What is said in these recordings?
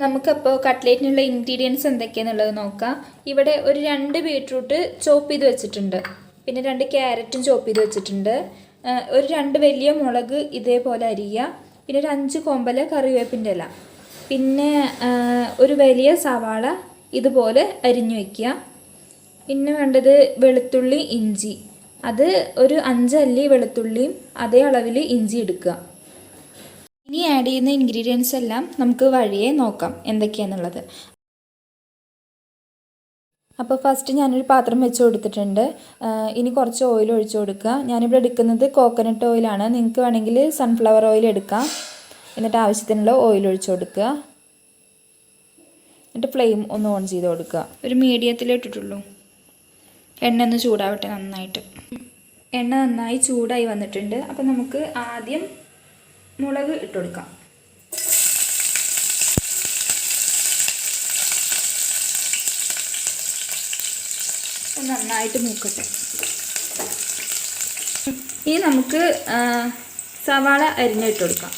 നമുക്കപ്പോൾ കട്ട്ലേറ്റിനുള്ള ഇൻഗ്രീഡിയൻസ് എന്തൊക്കെയാണെന്നുള്ളത് നോക്കാം. ഇവിടെ ഒരു 2 ബീട്രൂട്ട് ചോപ്പ് ചെയ്ത് വെച്ചിട്ടുണ്ട്. പിന്നെ 2 ക്യാരറ്റും ചോപ്പ് ചെയ്ത് വെച്ചിട്ടുണ്ട്. ഒരു 2 വലിയ മുളക് ഇതേപോലെ അരിയുക. പിന്നെ ഒരു 5 കൊമ്പല കറിവേപ്പിൻ്റെ ഇല. പിന്നെ ഒരു വലിയ സവാള ഇതുപോലെ അരിഞ്ഞു വയ്ക്കുക. പിന്നെ വേണ്ടത് വെളുത്തുള്ളി, ഇഞ്ചി. അത് ഒരു 5 അല്ലി വെളുത്തുള്ളിയും അതേ അളവിൽ ഇഞ്ചി എടുക്കുക. ഇനി ആഡ് ചെയ്യുന്ന ഇൻഗ്രീഡിയൻസ് എല്ലാം നമുക്ക് വഴിയെ നോക്കാം എന്തൊക്കെയാണെന്നുള്ളത്. അപ്പോൾ ഫസ്റ്റ് ഞാനൊരു പാത്രം വെച്ച് കൊടുത്തിട്ടുണ്ട്. ഇനി കുറച്ച് ഓയിൽ ഒഴിച്ച് കൊടുക്കുക. ഞാനിവിടെ എടുക്കുന്നത് കോക്കനട്ട് ഓയിലാണ്. നിങ്ങൾക്ക് വേണമെങ്കിൽ സൺഫ്ലവർ ഓയിൽ എടുക്കാം. എന്നിട്ട് ആവശ്യത്തിനുള്ള ഓയിൽ ഒഴിച്ച് കൊടുക്കുക. എന്നിട്ട് ഫ്ലെയിം ഒന്ന് ഓൺ ചെയ്ത് കൊടുക്കുക. ഒരു മീഡിയത്തിലിട്ടിട്ടുള്ളൂ. എണ്ണ ഒന്ന് ചൂടാവട്ടെ നന്നായിട്ട്. എണ്ണ നന്നായി ചൂടായി വന്നിട്ടുണ്ട്. അപ്പോൾ നമുക്ക് ആദ്യം മുളക് ഇട്ട് കൊടുക്കാം. നന്നായിട്ട് മൂക്കട്ടെ. ഇനി നമുക്ക് സവാള അരിഞ്ഞിട്ട് കൊടുക്കാം.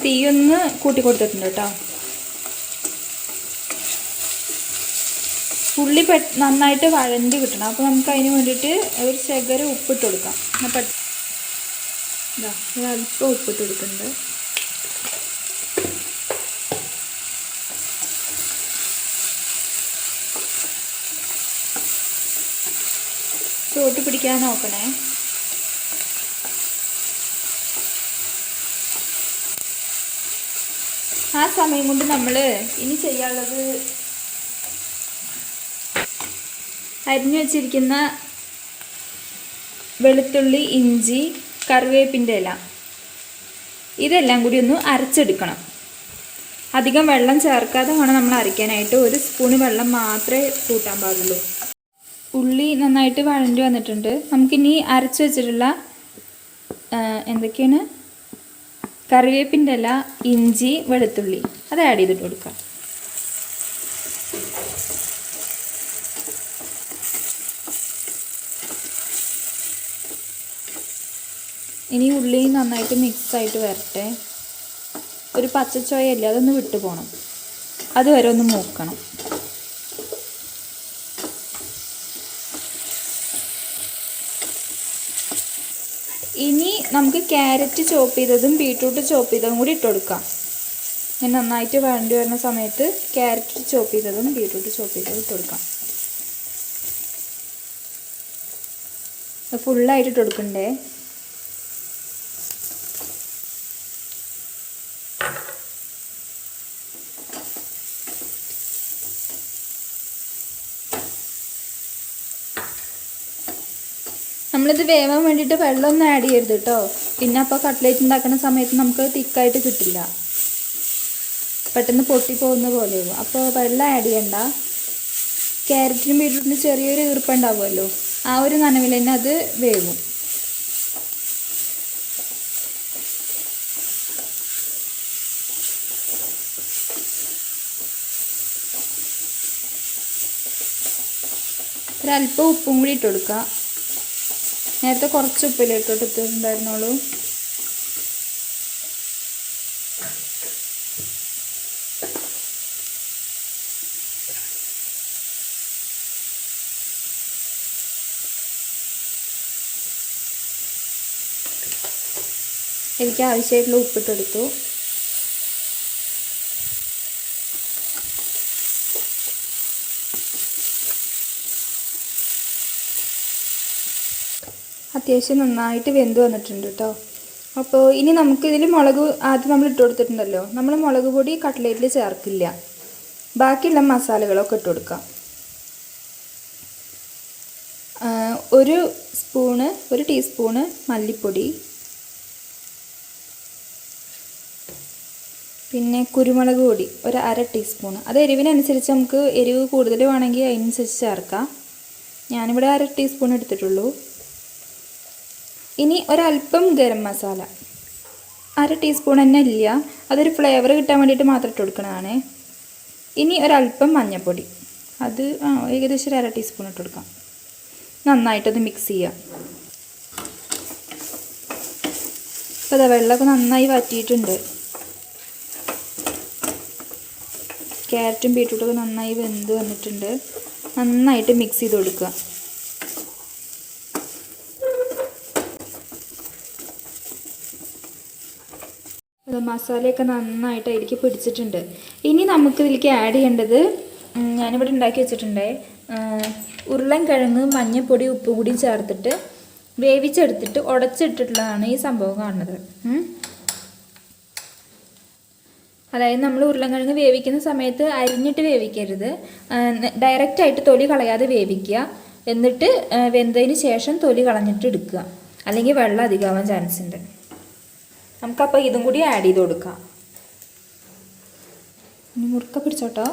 തീയൊന്ന് കൂട്ടി കൊടുത്തിട്ടുണ്ട് കേട്ടോ. ഉള്ളി നന്നായിട്ട് വഴണ്ടി കിട്ടണം. അപ്പോൾ നമുക്ക് അതിന് വേണ്ടിയിട്ട് ഒരു ശകലം ഉപ്പിട്ട് കൊടുക്കാം. ഒരല്പം ഉപ്പിട്ട് കൊടുക്കുന്നുണ്ട്. ചോട്ട് പിടിക്കാൻ നോക്കണേ. ആ സമയം കൊണ്ട് നമ്മൾ ഇനി ചെയ്യാനുള്ളത് അരിഞ്ഞു വച്ചിരിക്കുന്ന വെളുത്തുള്ളി, ഇഞ്ചി, കറിവേപ്പിൻ്റെ ഇല ഇതെല്ലാം കൂടി ഒന്ന് അരച്ചെടുക്കണം. അധികം വെള്ളം ചേർക്കാതെ വേണം നമ്മൾ അരയ്ക്കാനായിട്ട്. 1 സ്പൂണ് വെള്ളം മാത്രമേ കൂട്ടാൻ പാടുള്ളൂ. ഉള്ളി നന്നായിട്ട് വഴണ്ടി വന്നിട്ടുണ്ട്. നമുക്കിനി അരച്ച് വെച്ചിട്ടുള്ള എന്തൊക്കെയാണ് കറിവേപ്പിൻ്റെ ഇല, ഇഞ്ചി, വെളുത്തുള്ളി അത് ആഡ് ചെയ്തിട്ട് കൊടുക്കാം. ഇനി ഉള്ളി നന്നായിട്ട് മിക്സായിട്ട് വരട്ടെ. ഒരു പച്ചച്ചോയല്ലേ, അതൊന്ന് വിട്ടു പോകണം. അതുവരെ ഒന്ന് മൂക്കണം. ഇനി നമുക്ക് ക്യാരറ്റ് ചോപ്പ് ചെയ്തതും ബീട്രൂട്ട് ചോപ്പ് ചെയ്തതും കൂടി ഇട്ട് കൊടുക്കാം. ഇനി നന്നായിട്ട് വഴണ്ടി വരുന്ന സമയത്ത് ക്യാരറ്റ് ചോപ്പ് ചെയ്തതും ബീട്രൂട്ട് ചോപ്പ് ചെയ്തതും ഇട്ട് കൊടുക്കാം. ഫുള്ളായിട്ട് ഇട്ട് കൊടുക്കണ്ടേ. നമ്മളിത് വേവാൻ വേണ്ടിയിട്ട് വെള്ളമൊന്നും ആഡ് ചെയ്യരുത് കേട്ടോ. പിന്നെ അപ്പോൾ കട്ട്ലേറ്റ് ഉണ്ടാക്കുന്ന സമയത്ത് നമുക്ക് തിക്കായിട്ട് കിട്ടില്ല, പെട്ടെന്ന് പൊട്ടിപ്പോകുന്ന പോലെയാവും. അപ്പോൾ വെള്ളം ആഡ് ചെയ്യണ്ട. ക്യാരറ്റിനും ബീട്രൂട്ടിനും ചെറിയൊരു ഈർപ്പുണ്ടാവുമല്ലോ, ആ ഒരു നനവിൽ തന്നെ അത് വേവും. ഒരല്പം ഉപ്പും കൂടി ഇട്ട് കൊടുക്കുക. നേരത്തെ കുറച്ച് ഉപ്പില്ല ഇട്ടിട്ടുണ്ടായിരുന്നുള്ളൂ. എനിക്ക് ആവശ്യമായിട്ടുള്ള ഉപ്പിട്ടെടുത്തു. അത്യാവശ്യം നന്നായിട്ട് വെന്ത് വന്നിട്ടുണ്ട് കേട്ടോ. അപ്പോൾ ഇനി നമുക്കിതിൽ മുളക് ആദ്യം നമ്മൾ ഇട്ട് കൊടുത്തിട്ടുണ്ടല്ലോ, നമ്മൾ മുളക് പൊടി കട്ട്ലേറ്റിൽ ചേർക്കില്ല. ബാക്കിയുള്ള മസാലകളൊക്കെ ഇട്ട് കൊടുക്കാം. 1 ടീസ്പൂണ് മല്ലിപ്പൊടി, പിന്നെ കുരുമുളക് പൊടി 1/2 ടീസ്പൂണ്. അത് എരിവിനനുസരിച്ച് നമുക്ക് എരിവ് കൂടുതൽ വേണമെങ്കിൽ അതിനനുസരിച്ച് ചേർക്കാം. ഞാനിവിടെ 1/2 ടീസ്പൂൺ എടുത്തിട്ടുള്ളൂ. ഇനി ഒരല്പം ഗരം മസാല, 1/2 ടീസ്പൂൺ തന്നെ ഇല്ല, അതൊരു ഫ്ലേവർ കിട്ടാൻ വേണ്ടിയിട്ട് മാത്രം ഇട്ട് കൊടുക്കണതാണ്. ഇനി ഒരല്പം മഞ്ഞൾപ്പൊടി, അത് ഏകദേശം ഒരു 1/2 ടീസ്പൂൺ ഇട്ട് കൊടുക്കാം. നന്നായിട്ടത് മിക്സ് ചെയ്യാം. അപ്പോൾ അതാ വെള്ളമൊക്കെ നന്നായി വറ്റിയിട്ടുണ്ട്. ക്യാരറ്റും ബീട്രൂട്ടൊക്കെ നന്നായി വെന്ത് വന്നിട്ടുണ്ട്. നന്നായിട്ട് മിക്സ് ചെയ്ത് കൊടുക്കുക. മസാലയൊക്കെ നന്നായിട്ട് അതിലേക്ക് പിടിച്ചിട്ടുണ്ട്. ഇനി നമുക്ക് ഇതിലേക്ക് ആഡ് ചെയ്യേണ്ടത്, ഞാനിവിടെ ഉണ്ടാക്കി വെച്ചിട്ടുണ്ടേ, ഉരുളൻകിഴങ്ങ് മഞ്ഞൾപ്പൊടി ഉപ്പ് കൂടി ചേർത്തിട്ട് വേവിച്ചെടുത്തിട്ട് ഉടച്ചിട്ടിട്ടുള്ളതാണ് ഈ സംഭവം കാണുന്നത്. അതായത് നമ്മൾ ഉരുളൻകിഴങ്ങ് വേവിക്കുന്ന സമയത്ത് അരിഞ്ഞിട്ട് വേവിക്കരുത്, ഡയറക്റ്റായിട്ട് തൊലി കളയാതെ വേവിക്കുക. എന്നിട്ട് വെന്തതിന് ശേഷം തൊലി കളഞ്ഞിട്ട് എടുക്കുക, അല്ലെങ്കിൽ വെള്ളം അധികമാവാൻ ചാൻസ് ഉണ്ട്. നമുക്കപ്പോൾ ഇതും കൂടി ആഡ് ചെയ്ത് കൊടുക്കാം. ഇനി മുറുക്ക പിടിച്ചോട്ടോ,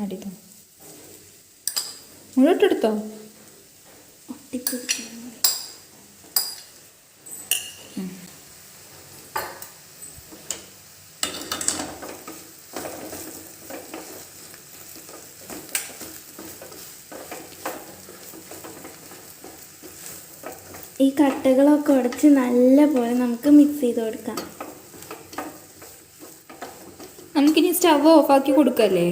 ആഡ് ചെയ്തോ, മുഴുവട്ടെടുത്തോ. ഈ കട്ടകളൊക്കെ ഉടച്ച് നല്ലപോലെ നമുക്ക് മിക്സ് ചെയ്ത് കൊടുക്കാം. നമുക്കിനി സ്റ്റവ് ഓഫാക്കി കൊടുക്കല്ലേ,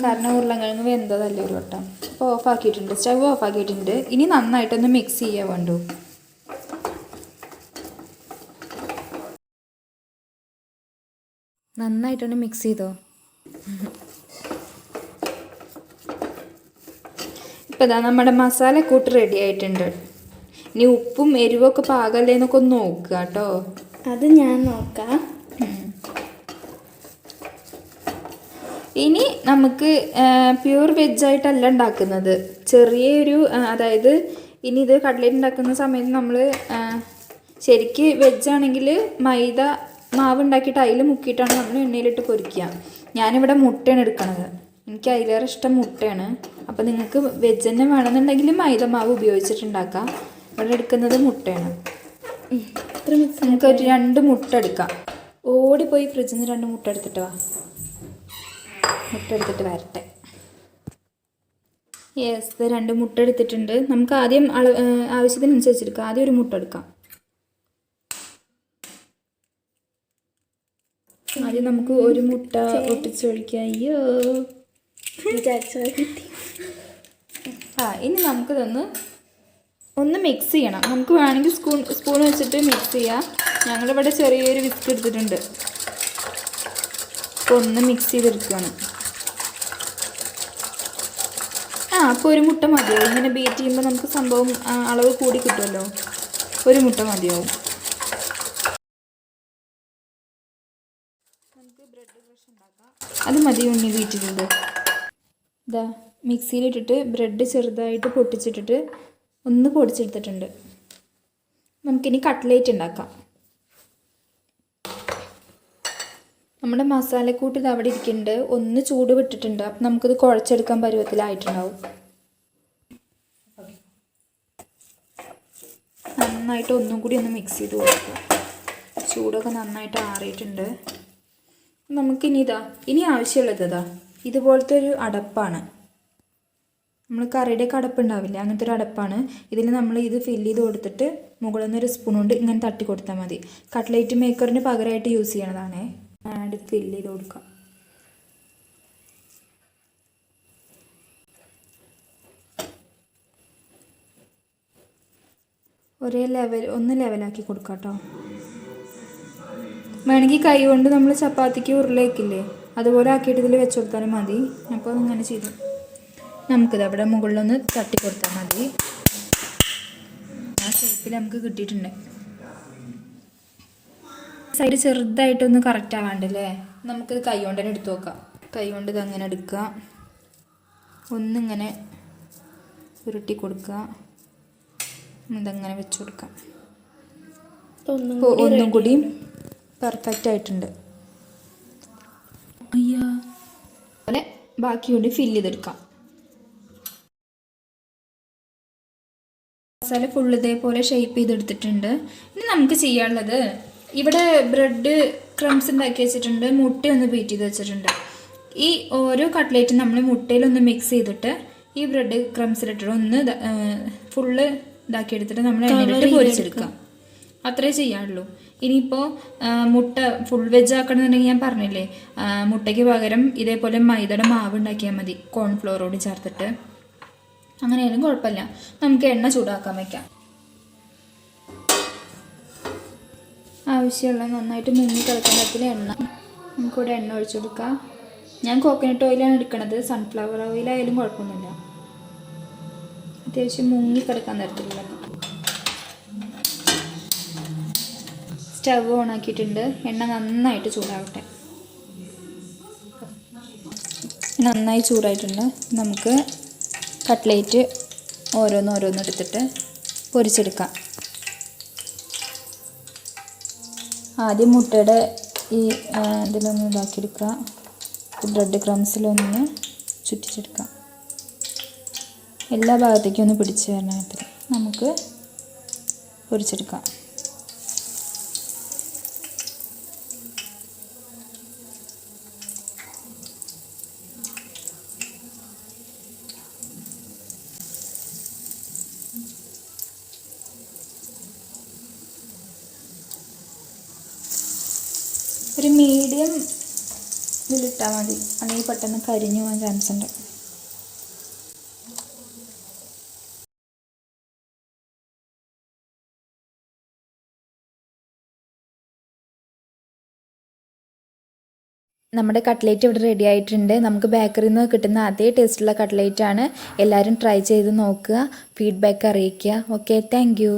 കാരണം ഉരുളൻകിഴങ്ങ് വെന്തതല്ലേ ഒരു വട്ടം. അപ്പോൾ ഓഫാക്കിയിട്ടുണ്ട്, സ്റ്റവ് ഓഫാക്കിയിട്ടുണ്ട്. ഇനി നന്നായിട്ടൊന്ന് മിക്സ് ചെയ്യാൻ വേണ്ടു. നന്നായിട്ടൊന്ന് മിക്സ് ചെയ്തോ. ഇപ്പം ഇതാ നമ്മുടെ മസാലക്കൂട്ട് റെഡി ആയിട്ടുണ്ട്. ഇനി ഉപ്പും എരിവൊക്കെ പാകല്ലേ എന്നൊക്കെ ഒന്ന് നോക്കുക കേട്ടോ. അത് ഞാൻ നോക്കാം. ഇനി നമുക്ക് പ്യൂർ വെജായിട്ടല്ല ഉണ്ടാക്കുന്നത്, ചെറിയൊരു, അതായത് ഇനി ഇത് കട്ട്ലേറ്റ് ഉണ്ടാക്കുന്ന സമയത്ത് നമ്മൾ ശരിക്ക് വെജാണെങ്കിൽ മൈദ മാവ് ഉണ്ടാക്കിയിട്ട് അതിൽ മുക്കിയിട്ടാണ് നമ്മൾ എണ്ണയിലിട്ട് പൊരിക്കുക. ഞാനിവിടെ മുട്ടയാണ് എടുക്കണത്, എനിക്ക് അതിലേറെ ഇഷ്ടം മുട്ടയാണ്. അപ്പോൾ നിങ്ങൾക്ക് വെജ് തന്നെ വേണമെന്നുണ്ടെങ്കിൽ മൈദ മാവ് ഉപയോഗിച്ചിട്ടുണ്ടാക്കാം. ഇവിടെ എടുക്കുന്നത് മുട്ടയാണ്. നമുക്കൊരു 2 മുട്ട എടുക്കാം. ഓടിപ്പോയി ഫ്രിഡ്ജിൽ നിന്ന് 2 മുട്ട എടുത്തിട്ട് വാ. മുട്ട എടുത്തിട്ട് വരട്ടെ. യെസ്, 2 മുട്ട എടുത്തിട്ടുണ്ട്. നമുക്ക് ആദ്യം ആവശ്യത്തിനനുസരിച്ചെടുക്കാം. ആദ്യം ഒരു മുട്ട എടുക്കാം. ആദ്യം നമുക്ക് ഒരു മുട്ട ഒട്ടിച്ചൊഴിക്കാം. അയ്യോ, ഇനി നമുക്കിതൊന്ന് മിക്സ് ചെയ്യണം. നമുക്ക് വേണമെങ്കിൽ സ്പൂൺ വെച്ചിട്ട് മിക്സ് ചെയ്യാം. ഞങ്ങളിവിടെ ചെറിയൊരു വിസ്ക് എടുത്തിട്ടുണ്ട്. അപ്പോൾ ഒന്ന് മിക്സ് ചെയ്തെടുക്കുകയാണ്. അപ്പോൾ ഒരു മുട്ട മതിയാവും. ഇങ്ങനെ ബീറ്റ് ചെയ്യുമ്പോൾ നമുക്ക് സംഭവം അളവ് കൂടി കിട്ടുമല്ലോ. ഒരു മുട്ട മതിയാവും. നമുക്ക് ബ്രെഡ് ക്രഷ് ഉണ്ടാക്കാം. അത് മതി ഉണ്ണി ബീറ്റ് ചെയ്ത്. ഇതാ മിക്സിയിലിട്ടിട്ട് ബ്രെഡ് ചെറുതായിട്ട് പൊട്ടിച്ചിട്ടിട്ട് ഒന്ന് പൊടിച്ചെടുത്തിട്ടുണ്ട്. നമുക്കിനി കട്ട്ലേറ്റ് ഉണ്ടാക്കാം. നമ്മുടെ മസാലക്കൂട്ട് ഇത് അവിടെ ഇരിക്കുന്നുണ്ട്. ഒന്ന് ചൂട് വിട്ടിട്ടുണ്ട്. അപ്പം നമുക്കിത് കുഴച്ചെടുക്കാൻ പരുവത്തിലായിട്ടുണ്ടാവും. നന്നായിട്ട് ഒന്നും കൂടി ഒന്ന് മിക്സ് ചെയ്ത് കൊടുക്കുക. ചൂടൊക്കെ നന്നായിട്ട് ആറിയിട്ടുണ്ട്. നമുക്കിനി ഇനി ആവശ്യമുള്ളത് ഇതുപോലത്തെ ഒരു അടപ്പാണ്. നമ്മൾ കറിയുടെ അടപ്പ് ഉണ്ടാവില്ല, അങ്ങനത്തെ ഒരു അടപ്പാണ്. ഇതിൽ നമ്മൾ ഇത് ഫില്ല് ചെയ്ത് കൊടുത്തിട്ട് മുകളിൽ നിന്നൊരു സ്പൂൺ കൊണ്ട് ഇങ്ങനെ തട്ടി കൊടുത്താൽ മതി. കട്ട്ലേറ്റ് മേക്കറിന് പകരമായിട്ട് യൂസ് ചെയ്യണതാണേ. ഇത് ഫില്ല് ചെയ്ത് കൊടുക്കാം. ഒന്ന് ലെവലാക്കി കൊടുക്കാം കേട്ടോ. വേണമെങ്കിൽ കൈ കൊണ്ട് നമ്മൾ ചപ്പാത്തിക്ക് ഉരുളയൊക്കില്ലേ അതുപോലെ ആക്കിയിട്ട് ഇതിൽ വെച്ച് കൊടുത്താലും മതി. അപ്പോൾ അങ്ങനെ ചെയ്തു. നമുക്കിത് അവിടെ മുകളിലൊന്ന് തട്ടി കൊടുത്താൽ മതി. ആ ഷേപ്പിൽ നമുക്ക് കിട്ടിയിട്ടുണ്ട്. സൈഡ് ചെറുതായിട്ടൊന്ന് കറക്റ്റ് ആവാണ്ടല്ലേ. നമുക്കിത് കൈ കൊണ്ട് തന്നെ എടുത്ത് നോക്കാം. കൈ കൊണ്ട് ഇതങ്ങനെ എടുക്കുക, ഒന്നിങ്ങനെ ഉരുട്ടി കൊടുക്കുക, ഇതങ്ങനെ വെച്ച് കൊടുക്കാം. ഒന്നും കൂടി പെർഫെക്റ്റ് ആയിട്ടുണ്ട്. അതുപോലെ ബാക്കി കൂടി ഫില്ല് ചെയ്തെടുക്കാം. മസാല ഫുൾ ഇതേപോലെ ഷേപ്പ് ചെയ്തെടുത്തിട്ടുണ്ട്. ഇനി നമുക്ക് ചെയ്യാനുള്ളത്, ഇവിടെ ബ്രെഡ് ക്രംസ് ഉണ്ടാക്കി വെച്ചിട്ടുണ്ട്, മുട്ടയൊന്ന് ബീറ്റ് ചെയ്ത് വെച്ചിട്ടുണ്ട്. ഈ ഓരോ കട്ട്ലേറ്റും നമ്മൾ മുട്ടയിലൊന്ന് മിക്സ് ചെയ്തിട്ട് ഈ ബ്രെഡ് ക്രംസിലിട്ടിട്ട് ഒന്ന് ഫുള്ള് ഇതാക്കി എടുത്തിട്ട് നമ്മൾ എണ്ണയിലിട്ട് പൊരിച്ചെടുക്കാം. അത്രേ ചെയ്യാനുള്ളൂ. ഇനിയിപ്പോൾ മുട്ട ഫുൾ വെജ് ആക്കണമെന്നുണ്ടെങ്കിൽ ഞാൻ പറഞ്ഞില്ലേ, മുട്ടയ്ക്ക് പകരം ഇതേപോലെ മൈദയുടെ മാവ് ഉണ്ടാക്കിയാൽ മതി, കോൺഫ്ലോറോട് ചേർത്തിട്ട്. അങ്ങനെയായാലും കുഴപ്പമില്ല. നമുക്ക് എണ്ണ ചൂടാക്കാൻ വയ്ക്കാം. ആവശ്യമുള്ള നന്നായിട്ട് മുങ്ങി കിടക്കുന്ന തരത്തിൽ എണ്ണ, നമുക്കിവിടെ എണ്ണ ഒഴിച്ചു കൊടുക്കാം. ഞാൻ കോക്കനട്ട് ഓയിലാണ് എടുക്കുന്നത്, സൺഫ്ലവർ ഓയിലായാലും കുഴപ്പമൊന്നുമില്ല. അത്യാവശ്യം മുങ്ങി കിടക്കാൻ തരത്തിലുള്ള. സ്റ്റവ് ഓൺ ആക്കിയിട്ടുണ്ട്. എണ്ണ നന്നായിട്ട് ചൂടാവട്ടെ. നന്നായി ചൂടായിട്ടുണ്ട്. നമുക്ക് കട്ട്ലേറ്റ് ഓരോന്നോരോന്ന് എടുത്തിട്ട് പൊരിച്ചെടുക്കാം. ആദ്യം മുട്ടയുടെ ഈ ഇതിലൊന്ന് ഇതാക്കിയെടുക്കുക. ബ്രെഡ് ക്രംസിലൊന്ന് ചുറ്റിച്ചെടുക്കാം. എല്ലാ ഭാഗത്തേക്കും ഒന്ന് പിടിച്ച് വരണത്തിൽ നമുക്ക് പൊരിച്ചെടുക്കാം. ഒരു മീഡിയം ഇതിലിട്ടാൽ മതി, അല്ലെങ്കിൽ പെട്ടെന്ന് കരിഞ്ഞു പോകാൻ ചാൻസ് ഉണ്ട്. നമ്മുടെ കട്ട്ലേറ്റ് ഇവിടെ റെഡി ആയിട്ടുണ്ട്. നമുക്ക് ബേക്കറിയിൽ നിന്ന് കിട്ടുന്ന അതേ ടേസ്റ്റുള്ള കട്ട്ലേറ്റാണ്. എല്ലാവരും ട്രൈ ചെയ്ത് നോക്കുക, ഫീഡ്ബാക്ക് അറിയിക്കുക. Okay, thank you.